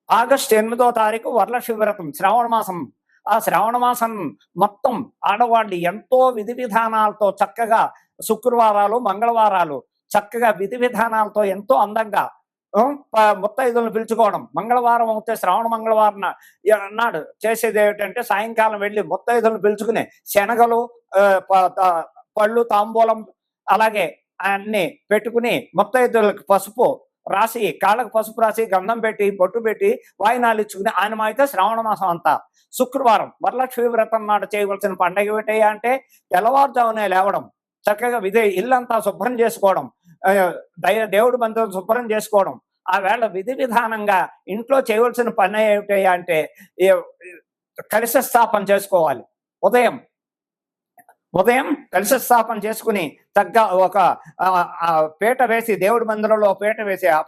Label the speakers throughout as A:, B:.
A: August 8వ తారీఖు వరలక్ష్మి వ్రతం శ్రావణ మాసం. ఆ శ్రావణ మాసం మొత్తం ఆడవాళ్ళు ఎంతో విధి విధానాలతో చక్కగా శుక్రవారాలు, మంగళవారాలు చక్కగా విధి విధానాలతో ఎంతో అందంగా ముత్తైదులను పిలుచుకోవడం. మంగళవారం అవుతే శ్రావణ మంగళవారం నాడు చేసేది ఏమిటంటే సాయంకాలం వెళ్ళి ముత్తైదులను పిలుచుకుని శనగలు, పళ్ళు, తాంబూలం అలాగే అన్ని పెట్టుకుని ముత్తైదులకు పసుపు రాసి, కాళ్ళకు పసుపు రాసి, గంధం పెట్టి, బొట్టు పెట్టి వాయినాలు ఇచ్చుకుని ఆయన అయితే శ్రావణ మాసం అంతా శుక్రవారం వరలక్ష్మి వ్రతం నాడు చేయవలసిన పండగ ఏమిటయ్యా అంటే తెల్లవారుజామునే లేవడం, చక్కగా ఇల్లంతా శుభ్రం చేసుకోవడం, దేవుడి మందిరం శుభ్రం చేసుకోవడం. ఆ వేళ విధి విధానంగా ఇంట్లో చేయవలసిన పని ఏమిటయ్యా అంటే కలశ స్థాపన చేసుకోవాలి. ఉదయం కలశ స్థాపన చేసుకుని ఒక పీట వేసి, దేవుడి మందిరంలో పీట వేసి, ఆ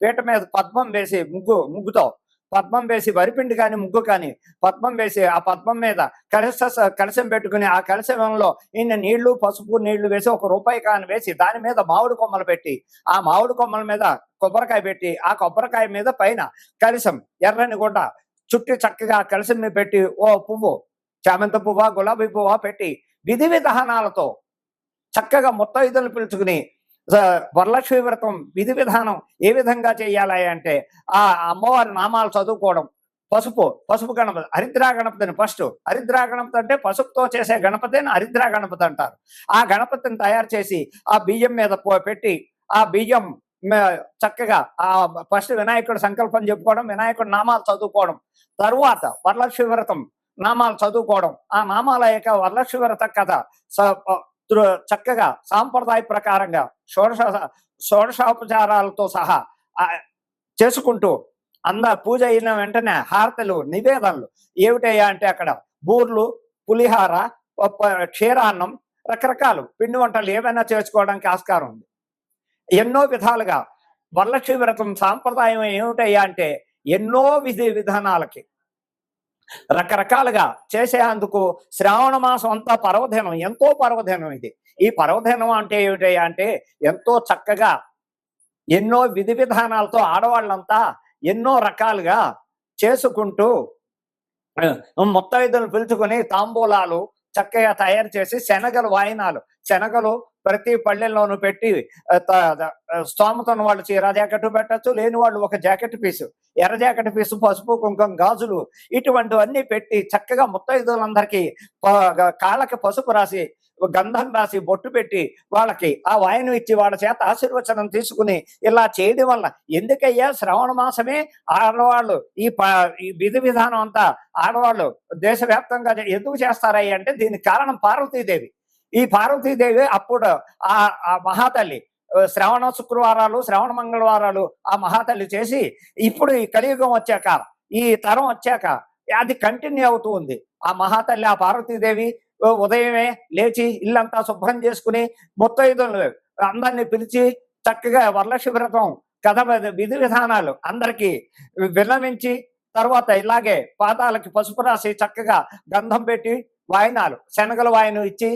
A: పీట మీద పద్మం వేసి, ముగ్గుతో పద్మం వేసి, వరిపిండి కానీ ముగ్గు కానీ పద్మం వేసి, ఆ పద్మం మీద కలశం పెట్టుకుని ఆ కలశంలో ఇన్ని నీళ్లు, పసుపు నీళ్లు వేసి, ₹1 కాని వేసి, దాని మీద మామిడి కొమ్మలు పెట్టి, ఆ మామిడి కొమ్మల మీద కొబ్బరికాయ పెట్టి, ఆ కొబ్బరికాయ మీద పైన కలశం ఎర్రని గుడ్డ చుట్టి చక్కగా కలశం మీద పెట్టి ఓ పువ్వు, చామంతి పువ్వా, గులాబీ పువ్వా పెట్టి విధి విధానాలతో చక్కగా ముత్తైదులను పిలుచుకుని వరలక్ష్మి వ్రతం విధి విధానం ఏ విధంగా చేయాలి అంటే ఆ అమ్మవారి నామాలు చదువుకోవడం. పసుపు గణపతి, హరిద్రా గణపతిని ఫస్ట్. హరిద్రా గణపతి అంటే పసుపుతో చేసే గణపతిని హరిద్రా గణపతి అంటారు. ఆ గణపతిని తయారు చేసి ఆ బియ్యం మీద పెట్టి, ఆ బియ్యం చక్కగా ఆ ఫస్ట్ వినాయకుడు సంకల్పం చెప్పుకోవడం, వినాయకుడు నామాలు చదువుకోవడం, తరువాత వరలక్ష్మి వ్రతం నామాలు చదువుకోవడం. ఆ నామాల యొక్క వరలక్ష్మి వ్రత కథ చక్కగా సాంప్రదాయ ప్రకారంగా షోడశోపచారాలతో సహా చేసుకుంటూ పూజ అయిన వెంటనే హారతలు, నివేదనలు ఏమిటయ్యా అంటే అక్కడ బూర్లు, పులిహార, క్షీరాన్నం, రకరకాలు పిండి వంటలు ఏమైనా చేసుకోవడానికి ఆస్కారం ఉంది. ఎన్నో విధాలుగా వరలక్ష్మి వ్రతం సాంప్రదాయం ఏమిటయ్యా అంటే ఎన్నో విధి విధానాలకి రకరకాలుగా చేసేందుకు శ్రావణ మాసం అంతా పర్వదినం, ఎంతో పర్వదినం ఇది. ఈ పర్వదినం అంటే ఏమిటయ్యా అంటే ఎంతో చక్కగా ఎన్నో విధి విధానాలతో ఆడవాళ్ళంతా ఎన్నో రకాలుగా చేసుకుంటూ ముత్తైదులను పిలుచుకొని తాంబూలాలు చక్కగా తయారు చేసి శనగలు వాయినాలు, శనగలు ప్రతి పల్లెల్లోనూ పెట్టి స్తోమతను వాళ్ళు చీర జాకెట్ పెట్టచ్చు, లేని వాళ్ళు ఒక జాకెట్ పీసు, ఎర్ర జాకెట్ పీసు, పసుపు కుంకుమ, గాజులు ఇటువంటివన్నీ పెట్టి చక్కగా ముత్తైదులందరికీ కాళ్ళకి పసుపు రాసి, గంధం రాసి, బొట్టు పెట్టి వాళ్ళకి ఆ వాయనం ఇచ్చి వాళ్ళ చేత ఆశీర్వచనం తీసుకుని ఇలా చేయడం వల్ల ఎందుకయ్యా శ్రావణ మాసమే ఆడవాళ్ళు ఈ విధి విధానం అంతా ఆడవాళ్ళు దేశవ్యాప్తంగా ఎందుకు చేస్తారయ్యా అంటే దీనికి కారణం పార్వతీదేవి. ఈ పార్వతీదేవి అప్పుడు ఆ మహాతల్లి శ్రావణ శుక్రవారాలు, శ్రావణ మంగళవారాలు ఆ మహాతల్లి చేసి ఇప్పుడు ఈ కలియుగం వచ్చాక, ఈ తరం వచ్చాక అది కంటిన్యూ అవుతూ ఉంది. ఆ మహాతల్లి, ఆ పార్వతీదేవి ఉదయమే లేచి ఇల్లంతా శుభ్రం చేసుకుని ముత్తైదులు అందరినీ పిలిచి చక్కగా వరలక్ష్మి వ్రతం కథ విధి విధానాలు అందరికీ విన్నవించి తర్వాత ఇలాగే పాదాలకి పసుపు రాసి చక్కగా గంధం పెట్టి వాయినాలు, శనగల వాయినం ఇచ్చి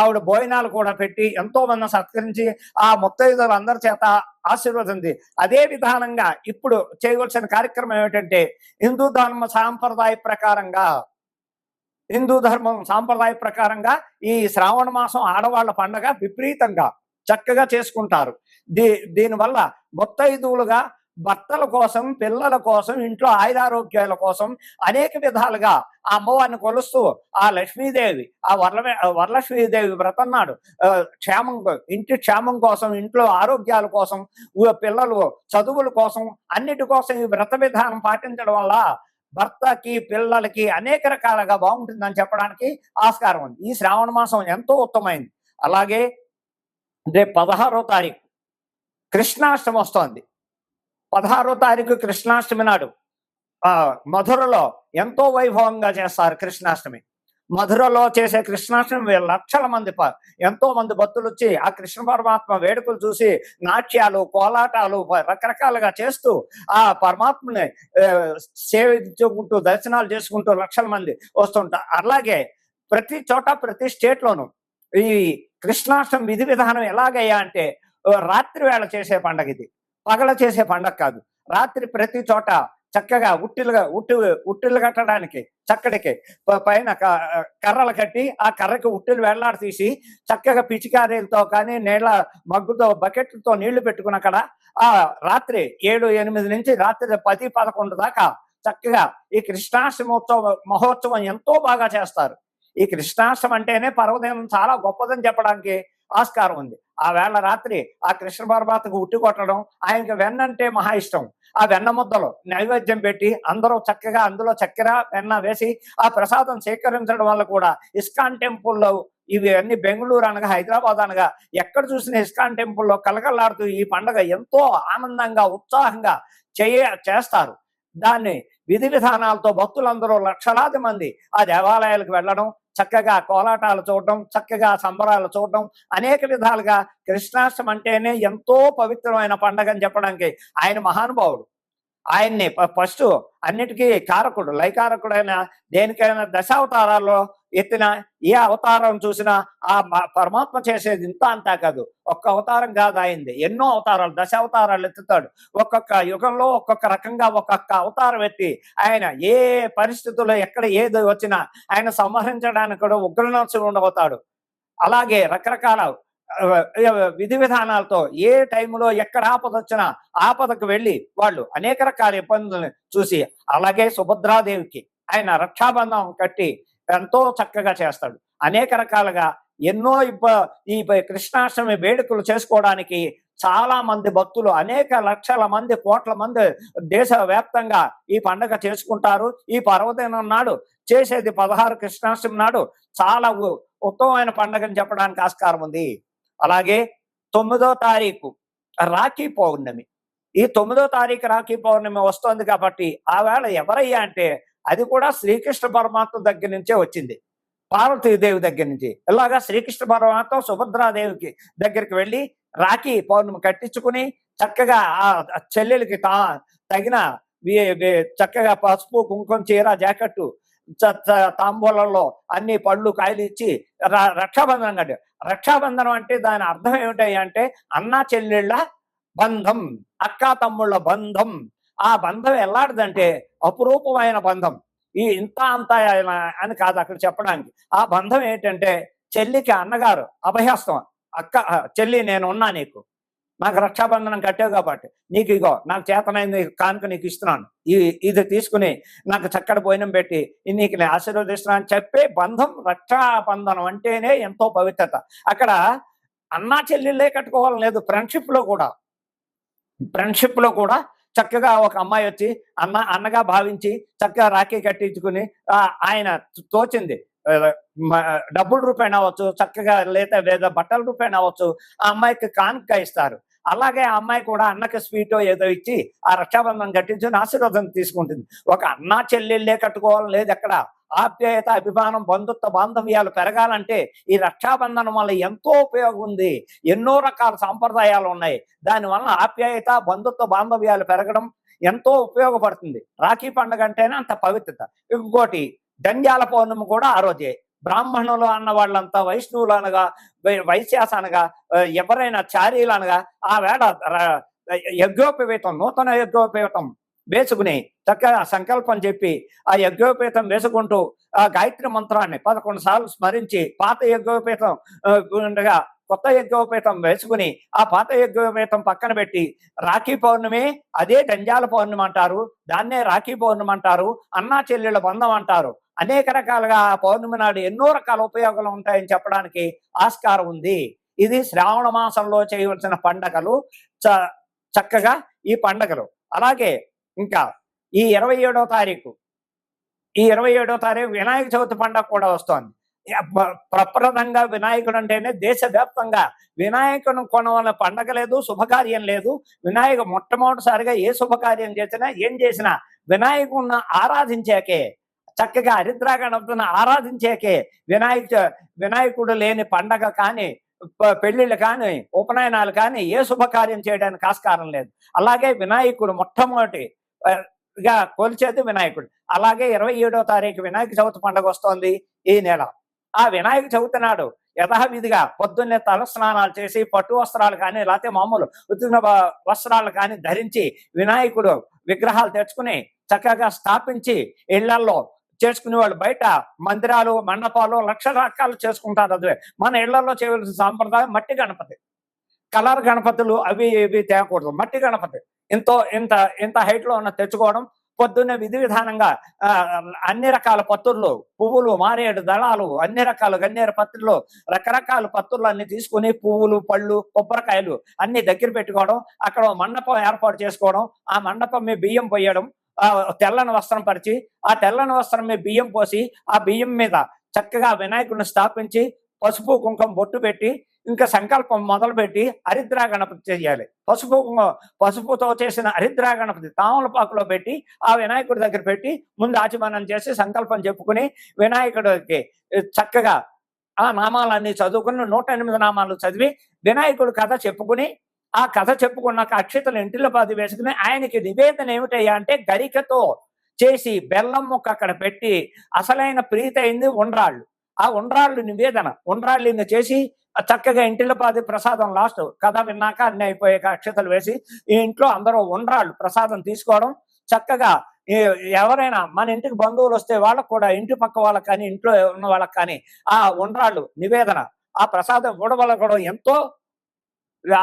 A: ఆవిడ భోజనాలు కూడా పెట్టి ఎంతో మంది సత్కరించి ఆ ముత్తైదులు అందరి చేత ఆశీర్వదింది. అదే విధానంగా ఇప్పుడు చేయవలసిన కార్యక్రమం ఏమిటంటే హిందూ ధర్మం సాంప్రదాయ ప్రకారంగా ఈ శ్రావణ మాసం ఆడవాళ్ల పండగ విపరీతంగా చక్కగా చేసుకుంటారు. దీనివల్ల ముత్తైదువులుగా భర్తల కోసం, పిల్లల కోసం, ఇంట్లో ఆయురారోగ్యాల కోసం అనేక విధాలుగా ఆ అమ్మవారిని కొలుస్తూ ఆ లక్ష్మీదేవి, ఆ వరలక్ష్మీదేవి వ్రతం నాడు ఇంటి క్షేమం కోసం, ఇంట్లో ఆరోగ్యాల కోసం, పిల్లలు చదువుల కోసం, అన్నిటి కోసం ఈ వ్రత విధానం పాటించడం వల్ల భర్తకి, పిల్లలకి అనేక రకాలుగా బాగుంటుందని చెప్పడానికి ఆస్కారం ఉంది. ఈ శ్రావణ మాసం ఎంతో ఉత్తమైంది. అలాగే రేపు 16వ తారీఖు కృష్ణాష్టమి వస్తోంది. 16వ తారీఖు కృష్ణాష్టమి నాడు మధురలో ఎంతో వైభవంగా చేస్తారు కృష్ణాష్టమి. మధురలో చేసే కృష్ణాష్టమి లక్షల మంది ఎంతో మంది భక్తులు వచ్చి ఆ కృష్ణ పరమాత్మ వేడుకలు చూసి నాట్యాలు, కోలాటాలు రకరకాలుగా చేస్తూ ఆ పరమాత్మని సేవించుకుంటూ దర్శనాలు చేసుకుంటూ లక్షల మంది వస్తుంటారు. అలాగే ప్రతి చోట, ప్రతి స్టేట్లోనూ ఈ కృష్ణాష్టమి విధి విధానం ఎలాగయ్యా అంటే రాత్రి వేళ చేసే పండగ ఇది, పగల చేసే పండగ కాదు. రాత్రి ప్రతి చోట చక్కగా ఉట్టిలు కట్టడానికి చక్కడికి పైన కర్రలు కట్టి ఆ కర్రకి ఉట్టిలు వేలాడి తీసి చక్కగా పిచికారీలతో కానీ నీళ్ళ మగ్గుతో బకెట్లతో నీళ్లు పెట్టుకుని అక్కడ ఆ రాత్రి 7-8 నుంచి రాత్రి 10-11 దాకా చక్కగా ఈ కృష్ణాష్టమోత్సవ మహోత్సవం ఎంతో బాగా చేస్తారు. ఈ కృష్ణాష్టమి అంటేనే పర్వదినం చాలా గొప్పదని చెప్పడానికి ఆస్కారం ఉంది. ఆ వేళ రాత్రి ఆ కృష్ణ పరమాత్మకు ఉట్టి కొట్టడం, ఆయనకి వెన్న అంటే మహా ఇష్టం. ఆ వెన్న ముద్దలు నైవేద్యం పెట్టి అందరూ చక్కగా అందులో చక్కెర వెన్న వేసి ఆ ప్రసాదం స్వీకరించడం వల్ల కూడా ఇస్కాన్ టెంపుల్లో ఇవి అన్ని బెంగళూరు అనగా హైదరాబాద్ అనగా ఎక్కడ చూసిన ఇస్కాన్ టెంపుల్లో కలకల్లాడుతూ ఈ పండుగ ఎంతో ఆనందంగా ఉత్సాహంగా చేస్తారు. దాన్ని విధి విధానాలతో భక్తులందరూ లక్షలాది మంది ఆ దేవాలయాలకు వెళ్ళడం, చక్కగా కోలాటాలు చూడడం, చక్కగా సంబరాలు చూడడం, అనేక విధాలుగా కృష్ణాష్టమి అంటేనే ఎంతో పవిత్రమైన పండగ అని చెప్పడానికి ఆయన మహానుభావుడు. ఆయన్ని ఫస్ట్ అన్నిటికీ కారకుడు, లయకారకుడైన దేనికైనా దశావతారాల్లో ఎత్తిన ఏ అవతారం చూసినా ఆ పరమాత్మ చేసేది ఇంత అంతా కాదు. ఒక్క అవతారం కాదు ఆయనది, ఎన్నో అవతారాలు, దశావతారాలు ఎత్తుతాడు. ఒక్కొక్క యుగంలో ఒక్కొక్క రకంగా ఒక్కొక్క అవతారం ఎత్తి ఆయన ఏ పరిస్థితుల్లో ఎక్కడ ఏది వచ్చినా ఆయన సంహరించడానికి కూడా ఉగ్రనరసింహుడు అవుతాడు. అలాగే రకరకాల విధి విధానాలతో ఏ టైంలో ఎక్కడ ఆపద వచ్చినా ఆపదకు వెళ్ళి వాళ్ళు అనేక రకాల ఇబ్బందులను చూసి, అలాగే సుభద్రాదేవికి ఆయన రక్షాబంధం కట్టి ఎంతో చక్కగా చేస్తాడు. అనేక రకాలుగా ఎన్నో ఈ కృష్ణాష్టమి వేడుకలు చేసుకోవడానికి చాలా మంది భక్తులు, అనేక లక్షల మంది, కోట్ల మంది దేశవ్యాప్తంగా ఈ పండుగ చేసుకుంటారు. ఈ పర్వదినం నాడు చేసేది 16 కృష్ణాష్టమి నాడు చాలా ఉత్తమమైన పండుగని చెప్పడానికి ఆస్కారం ఉంది. అలాగే 9వ తారీఖు రాఖీ పౌర్ణమి. ఈ 9వ తారీఖు రాఖీ పౌర్ణమి వస్తోంది కాబట్టి ఆ వేళ ఎవరయ్యా అంటే అది కూడా శ్రీకృష్ణ పరమాత్మ దగ్గర నుంచే వచ్చింది, పార్వతీదేవి దగ్గర నుంచి. ఇలాగా శ్రీకృష్ణ పరమాత్మ సుభద్రాదేవికి దగ్గరికి వెళ్ళి రాఖీ పౌర్ణమి కట్టించుకుని చక్కగా ఆ చెల్లెలకి తగిన చక్కగా పసుపు, కుంకుమ, చీర, జాకెట్టు, తాంబూలంలో అన్ని పళ్ళు కాయలు ఇచ్చి రక్షాబంధనం కట్టారు. రక్షాబంధనం అంటే దాని అర్థం ఏమిటాయి అంటే అన్నా చెల్లెళ్ళ బంధం, అక్కా తమ్ముళ్ళ బంధం. ఆ బంధం ఎలాంటిదంటే అపురూపమైన బంధం. ఈ ఇంత అంత అని కాదు అక్కడ చెప్పడానికి. ఆ బంధం ఏంటంటే చెల్లికి అన్నగారు అభయహస్తం, అక్క చెల్లి నేనున్నా, నాకు రక్షాబంధనం కట్టావు కాబట్టి నీకు ఇగో నాకు చేతనైంది కానుక నీకు ఇస్తున్నాను, ఇది తీసుకుని నాకు చక్కటి భోజనం పెట్టి నీకు నేను ఆశీర్వదిస్తున్నాను అని చెప్పే బంధం. రక్షాబంధనం అంటేనే ఎంతో పవిత్రత. అక్కడ అన్నా చెల్లెళ్ళే కట్టుకోవాలని లేదు, ఫ్రెండ్షిప్ లో కూడా చక్కగా ఒక అమ్మాయి వచ్చి అన్నగా భావించి చక్కగా రాఖీ కట్టించుకుని ఆయన తోచింది డబ్బుల రూపాయన అవ్వచ్చు, చక్కగా లేదా బట్టల రూపాయన అవ్వచ్చు, ఆ అమ్మాయికి కానుక ఇస్తారు. అలాగే ఆ అమ్మాయి కూడా అన్నకి స్వీటో ఏదో ఇచ్చి ఆ రక్షాబంధనం కట్టించుకుని ఆశీర్వాదం తీసుకుంటుంది. ఒక అన్నా చెల్లెళ్ళే కట్టుకోవాలని లేదు. ఎక్కడ ఆప్యాయత, అభిమానం, బంధుత్వ బాంధవ్యాలు పెరగాలంటే ఈ రక్షాబంధనం వల్ల ఎంతో ఉపయోగం ఉంది. ఎన్నో రకాల సాంప్రదాయాలు ఉన్నాయి. దానివల్ల ఆప్యాయత, బంధుత్వ బాంధవ్యాలు పెరగడం ఎంతో ఉపయోగపడుతుంది. రాఖీ పండుగ అంటేనే అంత పవిత్రత. ఇంకోటి జంధ్యాల పౌర్ణమి కూడా ఆ రోజే. బ్రాహ్మణులు అన్న వాళ్ళంతా వైష్ణవులు అనగా, వైశ్యాస అనగా, ఎవరైనా చారీలు అనగా ఆ వేళ యజ్ఞోపవీతం, నూతన యజ్ఞోపవీతం వేసుకుని చక్కగా సంకల్పం చెప్పి ఆ యజ్ఞోపేతం వేసుకుంటూ ఆ గాయత్రి మంత్రాన్ని 11 సార్లు స్మరించి పాత యజ్ఞోపేతం ఉండగా కొత్త యజ్ఞోపేతం వేసుకుని ఆ పాత యజ్ఞోపేతం పక్కన పెట్టి రాఖీ పౌర్ణమి అదే జంధ్యాల పౌర్ణమి అంటారు, దాన్నే రాఖీ పౌర్ణమి అంటారు, అన్నా చెల్లెళ్ళ బంధం అంటారు. అనేక రకాలుగా ఆ పౌర్ణమి నాడు ఎన్నో రకాల ఉపయోగాలు ఉంటాయని చెప్పడానికి ఆస్కారం ఉంది. ఇది శ్రావణ మాసంలో చేయవలసిన పండగలు, చక్కగా ఈ పండగలు. అలాగే ఇంకా ఈ 27వ తారీఖు వినాయక చవితి పండుగ కూడా వస్తోంది. ప్రప్రదంగా వినాయకుడు అంటేనే దేశవ్యాప్తంగా వినాయకుడు కొనవలన పండగ లేదు, శుభకార్యం లేదు. వినాయక మొట్టమొదటిసారిగా ఏ శుభకార్యం చేసినా ఏం చేసినా వినాయకుడిని ఆరాధించాకే, చక్కగా హరిద్రాగణపతిని ఆరాధించాకే. వినాయకుడు లేని పండగ కానీ, పెళ్లిళ్ళు కానీ, ఉపనయనాలు కానీ ఏ శుభకార్యం చేయడానికి ఆస్కారం లేదు. అలాగే వినాయకుడు మొట్టమొదటిగా కొలిచేది వినాయకుడు. అలాగే 27వ తారీఖు వినాయక చవితి పండుగ వస్తోంది ఈ నెల. ఆ వినాయక చవితి నాడు యథావిధిగా పొద్దున్నే తల స్నానాలు చేసి పట్టు వస్త్రాలు కానీ లేకపోతే మామూలు ఉతికిన వస్త్రాలు కానీ ధరించి వినాయకుడు విగ్రహాలు తెచ్చుకుని చక్కగా స్థాపించి ఇళ్లల్లో చేసుకునే వాళ్ళు. బయట మందిరాలు మండపాలు లక్షల రకాలు చేసుకుంటారు. అదే మన ఇళ్లలో చేయవలసిన సాంప్రదాయం మట్టి గణపతి. కలర్ గణపతులు అవి ఇవి తేకూడదు. మట్టి గణపతి ఇంత ఇంత హైట్ లో ఉన్న తెచ్చుకోవడం. పొద్దున్నే విధి విధానంగా అన్ని రకాల పత్తుర్లు, పువ్వులు, మారేడు దళాలు, అన్ని రకాల గన్నేరు పత్రులు, రకరకాల పత్తుర్లు అన్ని తీసుకుని పువ్వులు, పళ్ళు, కొబ్బరికాయలు అన్ని దగ్గర పెట్టుకోవడం. అక్కడ మండపం ఏర్పాటు చేసుకోవడం. ఆ మండపం మీద బియ్యం పోయడం. తెల్లని వస్త్రం పరిచి ఆ తెల్లని వస్త్రం మీద బియ్యం పోసి ఆ బియ్యం మీద చక్కగా వినాయకుడిని స్థాపించి పసుపు కుంకుమ బొట్టు పెట్టి ఇంకా సంకల్పం మొదలుపెట్టి హరిద్రా గణపతి చేయాలి. పసుపుతో చేసిన హరిద్రా గణపతి తామలపాకులో పెట్టి ఆ వినాయకుడి దగ్గర పెట్టి ముందు ఆచమనం చేసి సంకల్పం చెప్పుకుని వినాయకుడికి చక్కగా ఆ నామాలన్నీ చదువుకుని 108 నామాలు చదివి వినాయకుడి కథ చెప్పుకుని ఆ కథ చెప్పుకున్నాక అక్షతలు ఇంటిలో పాది వేసుకుని ఆయనకి నివేదన ఏమిటయ్యా అంటే గరికతో చేసి బెల్లం ముక్క అక్కడ పెట్టి అసలైన ప్రీతి అయింది ఉండ్రాళ్ళు. ఆ ఉండ్రాళ్ళు నివేదన ఉండ్రాళ్ళు చేసి చక్కగా ఇంటిలో పాది ప్రసాదం లాస్ట్ కథ విన్నాక అన్ని అయిపోయాక అక్షతలు వేసి ఈ ఇంట్లో అందరూ ఉండ్రాళ్ళు ప్రసాదం తీసుకోవడం. చక్కగా ఎవరైనా మన ఇంటికి బంధువులు వస్తే వాళ్ళకు కూడా ఇంటి పక్క వాళ్ళకి కానీ ఇంట్లో ఉన్న వాళ్ళకి కానీ ఆ ఉండ్రాళ్ళు నివేదన ఆ ప్రసాదం ఇవ్వడం వల్ల కూడా ఎంతో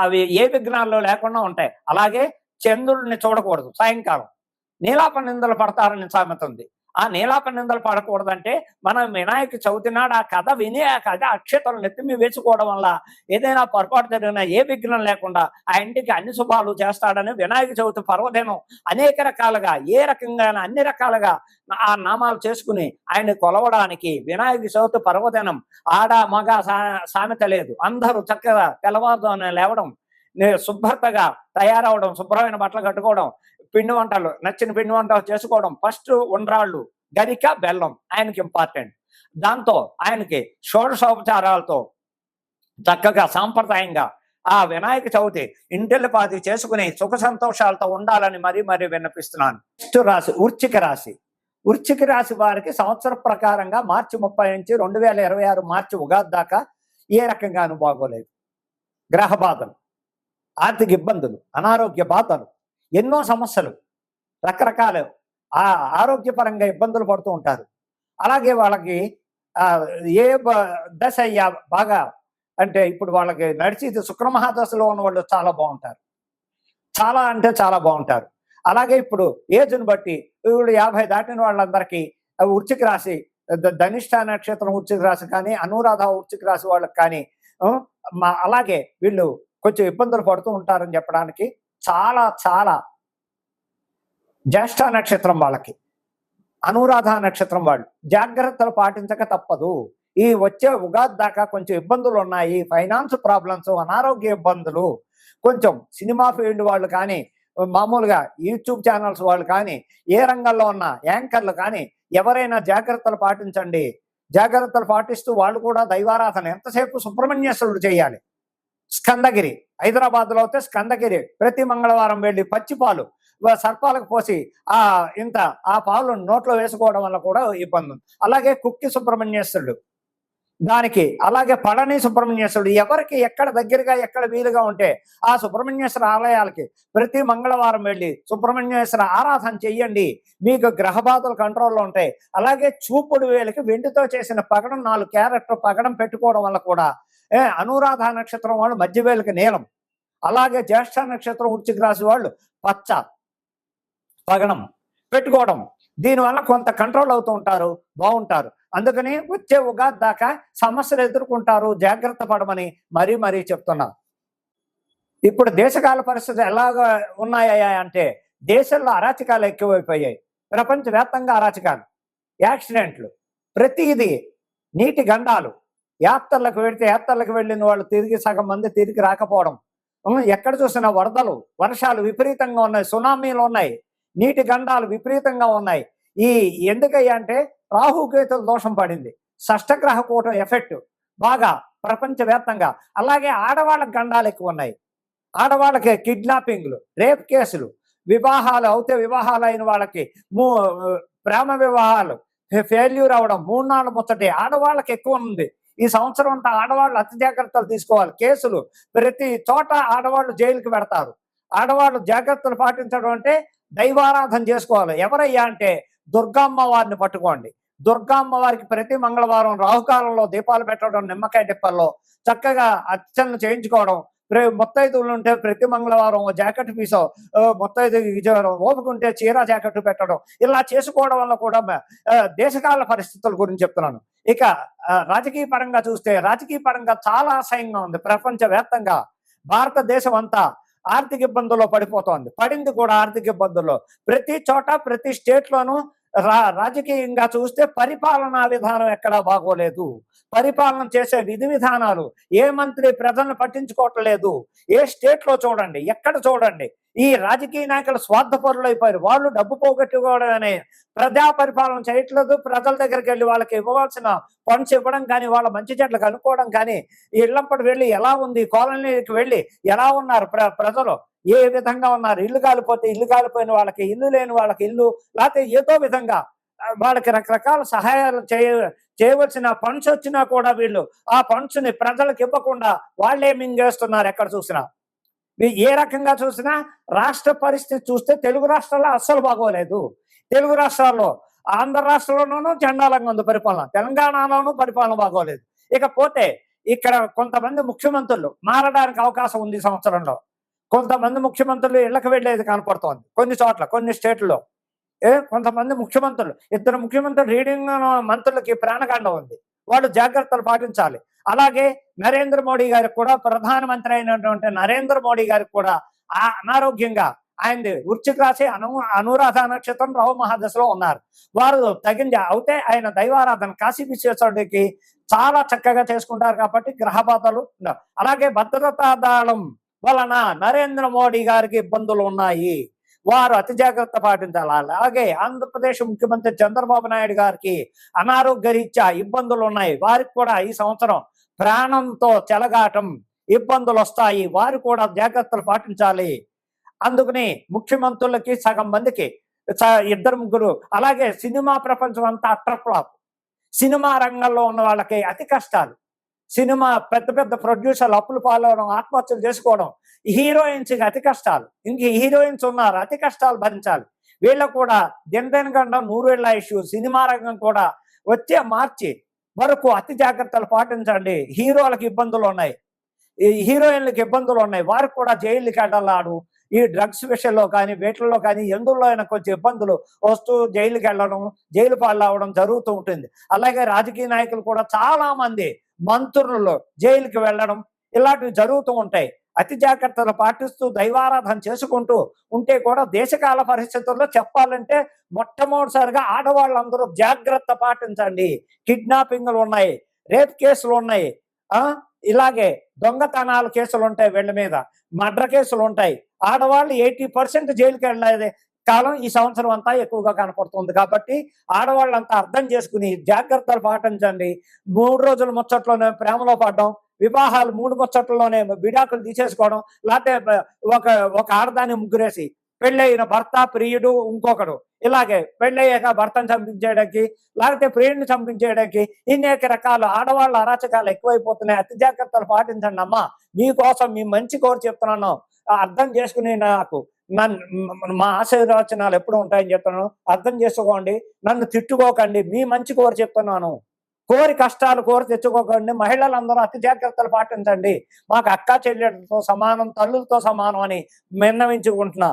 A: అవి ఏ విఘ్నాల్లో లేకుండా ఉంటాయి. అలాగే చంద్రుడిని చూడకూడదు. సాయంకాలం నీలాప నిందలు పడతారని సామెత ఉంది. ఆ నీలాప నిందలు పడకూడదంటే మనం వినాయక చవితి నాడు ఆ కథ విని ఆ కథ అక్షతలు నెత్తిమి వేసుకోవడం వల్ల ఏదైనా పొరపాటు జరిగినా ఏ విఘ్నం లేకుండా ఆ ఇంటికి అన్ని శుభాలు చేస్తాడని వినాయక చవితి పర్వదినం అనేక రకాలుగా ఏ రకంగా అన్ని రకాలుగా ఆ నామాలు చేసుకుని ఆయన కొలవడానికి వినాయక చవితి పర్వదినం ఆడ మగ సామెత లేదు. అందరూ చక్కగా తెల్లవారుజామున లేవడం, శుభ్రతగా తయారవడం, శుభ్రమైన బట్టలు కట్టుకోవడం, పిండి వంటలు నచ్చిన పిండి వంటలు చేసుకోవడం. ఫస్ట్ ఉండ్రాళ్ళు, గరిక, బెల్లం ఆయనకి ఇంపార్టెంట్. దాంతో ఆయనకి షోడశోపచారాలతో చక్కగా సాంప్రదాయంగా ఆ వినాయక చవితి ఇంటిల్లిపాది చేసుకుని సుఖ సంతోషాలతో ఉండాలని మరీ విన్నపిస్తున్నాను. నెక్స్ట్ రాశి వృశ్చిక రాశి. వృశ్చిక రాశి వారికి సంవత్సర ప్రకారంగా మార్చి 30 నుంచి 2026 మార్చి ఉగాది దాకా ఏ రకంగానూ బాగోలేదు. గ్రహ బాధలు, ఆర్థిక ఇబ్బందులు, అనారోగ్య బాధలు, ఎన్నో సమస్యలు, రకరకాల ఆరోగ్యపరంగా ఇబ్బందులు పడుతూ ఉంటారు. అలాగే వాళ్ళకి ఏ దశ అయ్యా బాగా అంటే ఇప్పుడు వాళ్ళకి నడిచి శుక్రమహాదశలో ఉన్న వాళ్ళు చాలా బాగుంటారు. చాలా అంటే చాలా బాగుంటారు. అలాగే ఇప్పుడు ఏజ్ని బట్టి ఇప్పుడు 50 దాటిన వాళ్ళందరికీ వృశ్చిక రాశి, ధనిష్ట నక్షత్రం వృశ్చిక రాశి కానీ, అనురాధ వృశ్చిక రాశి వాళ్ళకి కానీ అలాగే వీళ్ళు కొంచెం ఇబ్బందులు పడుతూ ఉంటారని చెప్పడానికి చాలా జ్యేష్ఠ నక్షత్రం వాళ్ళకి, అనురాధ నక్షత్రం వాళ్ళు జాగ్రత్తలు పాటించక తప్పదు. ఈ వచ్చే ఉగాది దాకా కొంచెం ఇబ్బందులు ఉన్నాయి. ఫైనాన్స్ ప్రాబ్లమ్స్, అనారోగ్య ఇబ్బందులు, కొంచెం సినిమా ఫీల్డ్ వాళ్ళు కానీ, మామూలుగా యూట్యూబ్ ఛానల్స్ వాళ్ళు కానీ, ఏ రంగంలో ఉన్న యాంకర్లు కానీ ఎవరైనా జాగ్రత్తలు పాటించండి. జాగ్రత్తలు పాటిస్తూ వాళ్ళు కూడా దైవారాధన ఎంతసేపు సుబ్రహ్మణ్యేశ్వరుడు చేయాలి. స్కందగిరి హైదరాబాద్లో అయితే స్కందగిరి ప్రతి మంగళవారం వెళ్ళి పచ్చిపాలు సర్పాలకు పోసి ఆ పాలు నోట్లో వేసుకోవడం వల్ల కూడా ఇబ్బంది ఉంది. అలాగే కుక్కి సుబ్రహ్మణ్యేశ్వరుడు దానికి, అలాగే పళని సుబ్రహ్మణ్యేశ్వరుడు ఎవరికి ఎక్కడ దగ్గరగా ఎక్కడ వీలుగా ఉంటే ఆ సుబ్రహ్మణ్యేశ్వర ఆలయాలకి ప్రతి మంగళవారం వెళ్ళి సుబ్రహ్మణ్యేశ్వర ఆరాధన చెయ్యండి. మీకు గ్రహ బాధలు కంట్రోల్లో ఉంటాయి. అలాగే చూపుడు వేలకి వెండితో చేసిన పగడం 4 క్యారెట్ పగడం పెట్టుకోవడం వల్ల కూడా అనురాధ నక్షత్రం వాళ్ళు మధ్యవేలకి నీలం, అలాగే జ్యేష్ఠ నక్షత్రం వృశ్చిక రాశి వాళ్ళు పచ్చ పగడం పెట్టుకోవడం, దీనివల్ల కొంత కంట్రోల్ అవుతూ ఉంటారు, బాగుంటారు. అందుకని వచ్చే ఉగాది దాకా సమస్యలు ఎదుర్కొంటారు, జాగ్రత్త పడమని మరీ చెప్తున్నా. ఇప్పుడు దేశకాల పరిస్థితులు ఎలాగా ఉన్నాయా అంటే దేశంలో అరాచకాలు ఎక్కువైపోయాయి. ప్రపంచవ్యాప్తంగా అరాచకాలు, యాక్సిడెంట్లు, ప్రతిదీ, నీటి గండాలు, యాత్రలకు వెళ్ళిన వాళ్ళు తిరిగి సగం మంది తిరిగి రాకపోవడం, ఎక్కడ చూసినా వరదలు, వర్షాలు విపరీతంగా ఉన్నాయి, సునామీలు ఉన్నాయి, నీటి గండాలు విపరీతంగా ఉన్నాయి. ఎందుకయ్యా అంటే రాహుకేతుల దోషం పడింది, షష్టగ్రహ కూటం ఎఫెక్ట్ బాగా ప్రపంచవ్యాప్తంగా. అలాగే ఆడవాళ్ళకి గండాలు ఎక్కువ ఉన్నాయి. ఆడవాళ్ళకి కిడ్నాపింగ్లు, రేప్ కేసులు, వివాహాలు వివాహాలు అయిన వాళ్ళకి ప్రేమ వివాహాలు ఫెయిల్యూర్ అవడం, 3 నాళ్ళు ముచ్చటే ఆడవాళ్ళకి ఎక్కువ ఉంది. ఈ సంవత్సరం అంతా ఆడవాళ్ళు అతి జాగ్రత్తలు తీసుకోవాలి. కేసులు ప్రతి చోట ఆడవాళ్ళు జైలుకి పెడతారు. ఆడవాళ్ళు జాగ్రత్తలు పాటించడం అంటే దైవారాధన చేసుకోవాలి. ఎవరయ్యా అంటే దుర్గమ్మ వారిని పట్టుకోండి. దుర్గమ్మ వారికి ప్రతి మంగళవారం రాహుకాలంలో దీపాలు పెట్టడం, నిమ్మకాయ డిప్పల్లో చక్కగా అర్చనలు చేయించుకోవడం, ముత్తైదువులు ఉంటే ప్రతి మంగళవారం ఓ జాకెట్ పీసో, ముత్తైదు ఓపుకుంటే చీర జాకెట్ పెట్టడం, ఇలా చేసుకోవడం వల్ల కూడా దేశకాల పరిస్థితుల గురించి చెప్తున్నాను. ఇక రాజకీయ పరంగా చూస్తే రాజకీయ పరంగా చాలా అసహ్యంగా ఉంది. ప్రపంచవ్యాప్తంగా భారతదేశం అంతా ఆర్థిక ఇబ్బందుల్లో పడిపోతోంది. పడింది కూడా ఆర్థిక ఇబ్బందుల్లో. ప్రతి చోట ప్రతి స్టేట్ లోనూ రాజకీయంగా చూస్తే పరిపాలనా విధానం ఎక్కడా బాగోలేదు. పరిపాలన చేసే విధి విధానాలు ఏ మంత్రి ప్రజలను పట్టించుకోవట్లేదు. ఏ స్టేట్ లో చూడండి, ఎక్కడ చూడండి, ఈ రాజకీయ నాయకులు స్వార్థపరులు అయిపోయారు. వాళ్ళు డబ్బు పోగొట్టుకోవడమే, ప్రజా పరిపాలన చేయట్లేదు. ప్రజల దగ్గరికి వెళ్ళి వాళ్ళకి ఇవ్వవలసిన ఫండ్స్ ఇవ్వడం కానీ, వాళ్ళ మంచి చెట్లు కనుక్కోవడం కానీ, ఇళ్లంపటి వెళ్ళి ఎలా ఉంది, కాలనీకి వెళ్ళి ఎలా ఉన్నారు ప్రజలు, ఏ విధంగా ఉన్నారు, ఇల్లు కాలిపోతే ఇల్లు కాలిపోయిన వాళ్ళకి, ఇల్లు లేని వాళ్ళకి ఇల్లు, లేకపోతే ఏదో విధంగా వాళ్ళకి రకరకాల సహాయాలు చేయవలసిన ఫండ్స్ వచ్చినా కూడా వీళ్ళు ఆ ఫండ్స్ ని ప్రజలకు ఇవ్వకుండా వాళ్ళే మింగేస్తున్నారు. ఎక్కడ చూసినా ఏ రకంగా చూసినా రాష్ట్ర పరిస్థితి చూస్తే తెలుగు రాష్ట్రాల్లో అస్సలు బాగోలేదు. తెలుగు రాష్ట్రాల్లో ఆంధ్ర రాష్ట్రంలోనూ చండాలంగా ఉంది పరిపాలన, తెలంగాణలోనూ పరిపాలన బాగోలేదు. ఇకపోతే ఇక్కడ కొంతమంది ముఖ్యమంత్రులు మారడానికి అవకాశం ఉంది ఈ సంవత్సరంలో. కొంతమంది ముఖ్యమంత్రులు ఇళ్లకు వెళ్ళేది కనపడుతోంది కొన్ని చోట్ల, కొన్ని స్టేట్లలో. కొంతమంది ముఖ్యమంత్రులు, ఇద్దరు ముఖ్యమంత్రులు రీడింగ్ మంత్రులకి ప్రాణగండం ఉంది. వాళ్ళు జాగ్రత్తలు పాటించాలి. అలాగే నరేంద్ర మోడీ గారికి కూడా, ప్రధానమంత్రి అయినటువంటి నరేంద్ర మోడీ గారికి కూడా అనారోగ్యంగా ఆయనది వృశ్చిక రాశి, అనురాధ నక్షత్రం, రాహు మహాదశలో ఉన్నారు. వారు తగిన అవుతే ఆయన దైవారాధన కాశీ విశ్వేశ్వరుడికి చాలా చక్కగా చేసుకుంటారు కాబట్టి గ్రహ బాధలు. అలాగే భద్రతా దళం వలన నరేంద్ర మోడీ గారికి ఇబ్బందులు ఉన్నాయి. వారు అతి జాగ్రత్త పాటించాలి. అలాగే ఆంధ్రప్రదేశ్ ముఖ్యమంత్రి చంద్రబాబు నాయుడు గారికి అనారోగ్య రీత్యా ఇబ్బందులు ఉన్నాయి. వారికి కూడా ఈ సంవత్సరం ప్రాణంతో చెలగాటం, ఇబ్బందులు వస్తాయి. వారు కూడా జాగ్రత్తలు పాటించాలి. అందుకని ముఖ్యమంత్రులకి సగం మందికి ఇద్దరు ముగ్గురు, అలాగే సినిమా ప్రపంచం అంతా అట్రఫ్లాప్. సినిమా రంగంలో ఉన్న వాళ్ళకి అతి కష్టాలు. సినిమా పెద్ద పెద్ద ప్రొడ్యూసర్లు అప్పులు పాలవడం, ఆత్మహత్యలు చేసుకోవడం, హీరోయిన్స్ అతి కష్టాలు. ఇంక హీరోయిన్స్ ఉన్నారు, అతి కష్టాలు భరించాలి. వీళ్ళకు కూడా దినదినగండం 100 ఏళ్ల ఇష్యూ. సినిమా రంగం కూడా వచ్చే మార్చి వరకు అతి జాగ్రత్తలు పాటించండి. హీరోలకు ఇబ్బందులు ఉన్నాయి, హీరోయిన్లకు ఇబ్బందులు ఉన్నాయి. వారికి కూడా జైలుకి వెళ్ళాడు. ఈ డ్రగ్స్ విషయంలో కానీ, వీటిల్లో కానీ, ఎందులో అయినా కొంచెం ఇబ్బందులు వస్తూ జైలుకి వెళ్ళడం, జైలు పాలవడం జరుగుతూ ఉంటుంది. అలాగే రాజకీయ నాయకులు కూడా చాలా మంది మంత్రులు జైలుకి వెళ్ళడం ఇలాంటివి జరుగుతూ ఉంటాయి. అతి జాగ్రత్తలు పాటిస్తూ దైవారాధన చేసుకుంటూ ఉంటే కూడా దేశకాల పరిస్థితుల్లో చెప్పాలంటే మొట్టమొదటిసారిగా ఆడవాళ్ళందరూ జాగ్రత్త పాటించండి. కిడ్నాపింగ్లు ఉన్నాయి, రేప్ కేసులు ఉన్నాయి, ఇలాగే దొంగతనాల కేసులు ఉంటాయి, వీళ్ళ మీద మర్డర్ కేసులు ఉంటాయి. ఆడవాళ్ళు 80% జైలుకి వెళ్ళేది కాలం ఈ సంవత్సరం అంతా ఎక్కువగా కనపడుతుంది. కాబట్టి ఆడవాళ్ళంతా అర్థం చేసుకుని జాగ్రత్తలు పాటించండి. 3 రోజుల ముచ్చట్లోనే ప్రేమలో పడడం, వివాహాలు 3 ముచ్చట్లలోనే విడాకులు తీసేసుకోవడం, లేకపోతే ఒక ఆడదాన్ని ముగ్గురేసి పెళ్ళైన భర్త, ప్రియుడు, ఇంకొకడు, ఇలాగే పెళ్ళయ్యాక భర్తను చంపించేయడానికి, లేకపోతే ప్రియుడిని చంపించేయడానికి, ఇన్నేక రకాల ఆడవాళ్ళ అరాచకాలు ఎక్కువైపోతున్నాయి. అతి జాగ్రత్తలు పాటించండి అమ్మా. మీకోసం, మీ మంచి కోరి చెప్తున్నాను. అర్థం చేసుకుని నాకు మా ఆశీర్వచనాలు ఎప్పుడు ఉంటాయని చెప్తున్నాను. అర్థం చేసుకోండి, నన్ను తిట్టుకోకండి. మీ మంచి కోరి చెప్తున్నాను. కోరి కష్టాలు కోరి తెచ్చుకోకండి. మహిళలందరూ అతి జాగ్రత్తలు పాటించండి. మాకు అక్క చెల్లెలతో సమానం, తల్లులతో సమానం అని విన్నవించుకుంటున్నా.